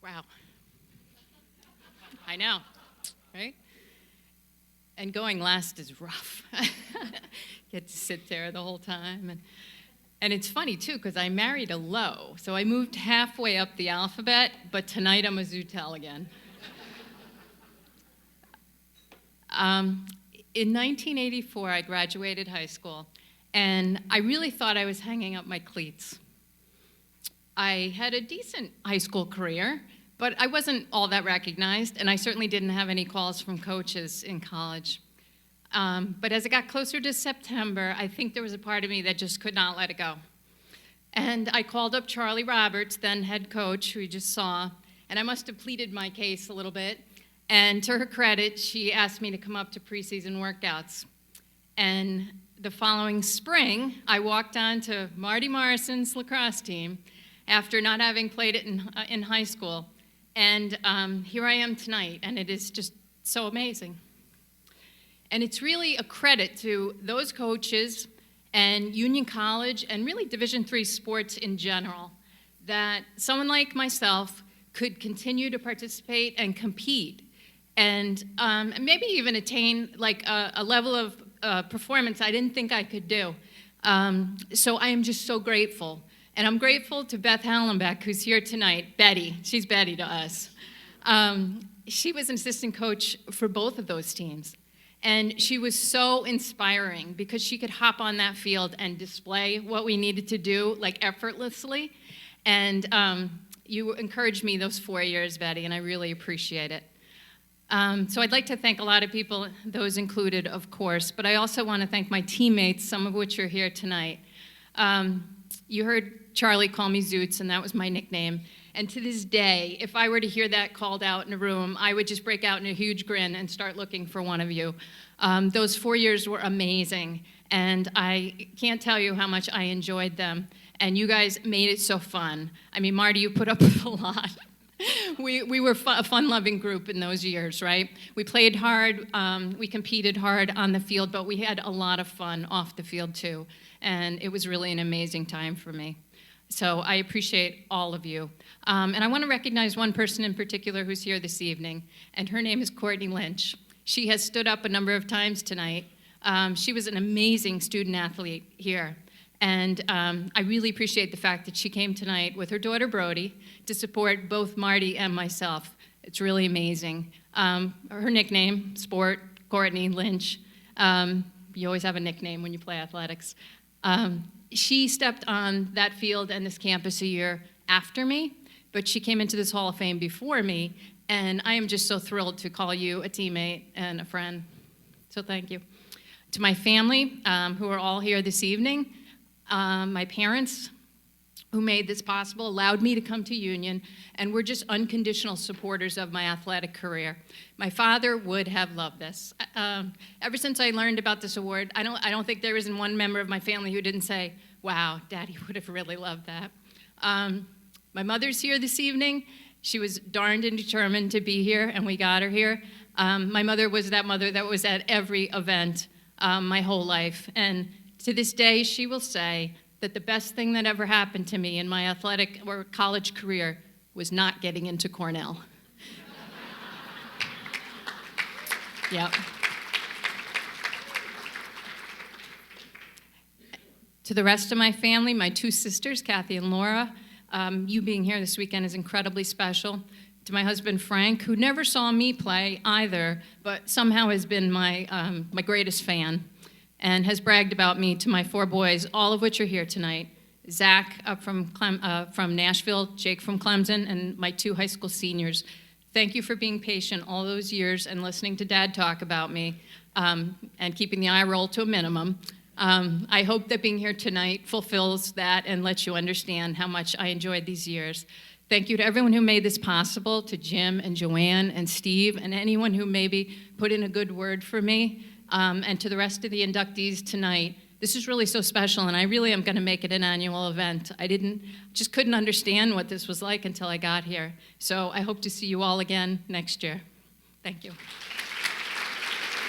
Wow. I know, right? And going last is rough. Get to sit there the whole time. And it's funny, too, because I married a Lowe. So I moved halfway up the alphabet, but tonight I'm a Zutell again. In 1984, I graduated high school, and I really thought I was hanging up my cleats. I had a decent high school career, but I wasn't all that recognized, and I certainly didn't have any calls from coaches in college. But as it got closer to September, I think there was a part of me that just could not let it go. And I called up Charlie Roberts, then head coach, who you just saw, and I must have pleaded my case a little bit. And to her credit, she asked me to come up to preseason workouts. And the following spring, I walked on to Marty Morrison's lacrosse team after not having played it in high school. And here I am tonight, and it is just so amazing. And it's really a credit to those coaches and Union College and really Division III sports in general that someone like myself could continue to participate and compete and maybe even attain like a level of performance I didn't think I could do. So I am just so grateful. And I'm grateful to Beth Hallenbeck, who's here tonight. Betty, she's Betty to us. She was an assistant coach for both of those teams. And she was so inspiring because she could hop on that field and display what we needed to do, like effortlessly. And you encouraged me those 4 years, Betty, and I really appreciate it. So I'd like to thank a lot of people, those included, of course, but I also want to thank my teammates, some of which are here tonight. You heard Charlie call me Zoots, and that was my nickname. And to this day, if I were to hear that called out in a room, I would just break out in a huge grin and start looking for one of you. Those 4 years were amazing, and I can't tell you how much I enjoyed them. And you guys made it so fun. I mean, Marty, you put up with a lot. We were a fun-loving group in those years, right? We played hard, we competed hard on the field, but we had a lot of fun off the field too. And it was really an amazing time for me. So I appreciate all of you. And I want to recognize one person in particular who's here this evening, and her name is Courtney Lynch. She has stood up a number of times tonight. She was an amazing student athlete here. And I really appreciate the fact that she came tonight with her daughter Brody to support both Marty and myself. It's really amazing. Her nickname, Sport, Courtney Lynch. You always have a nickname when you play athletics. She stepped on that field and this campus a year after me, but she came into this Hall of Fame before me, and I am just so thrilled to call you a teammate and a friend. So thank you. To my family, who are all here this evening, my parents, who made this possible, allowed me to come to Union, and were just unconditional supporters of my athletic career. My father would have loved this. Ever since I learned about this award, I don't think there isn't one member of my family who didn't say, wow, Daddy would have really loved that. My mother's here this evening. She was darned and determined to be here, and we got her here. My mother was that mother that was at every event my whole life, and to this day, she will say that the best thing that ever happened to me in my athletic or college career was not getting into Cornell. Yep. To the rest of my family, my two sisters, Kathy and Laura, you being here this weekend is incredibly special. To my husband, Frank, who never saw me play either, but somehow has been my greatest fan, and has bragged about me to my 4 boys, all of which are here tonight. Zach up from Nashville, Jake from Clemson, and my 2 high school seniors. Thank you for being patient all those years and listening to Dad talk about me and keeping the eye roll to a minimum. I hope that being here tonight fulfills that and lets you understand how much I enjoyed these years. Thank you to everyone who made this possible, to Jim and Joanne and Steve and anyone who maybe put in a good word for me. And to the rest of the inductees tonight, this is really so special, and I really am going to make it an annual event. Just couldn't understand what this was like until I got here. So I hope to see you all again next year. Thank you.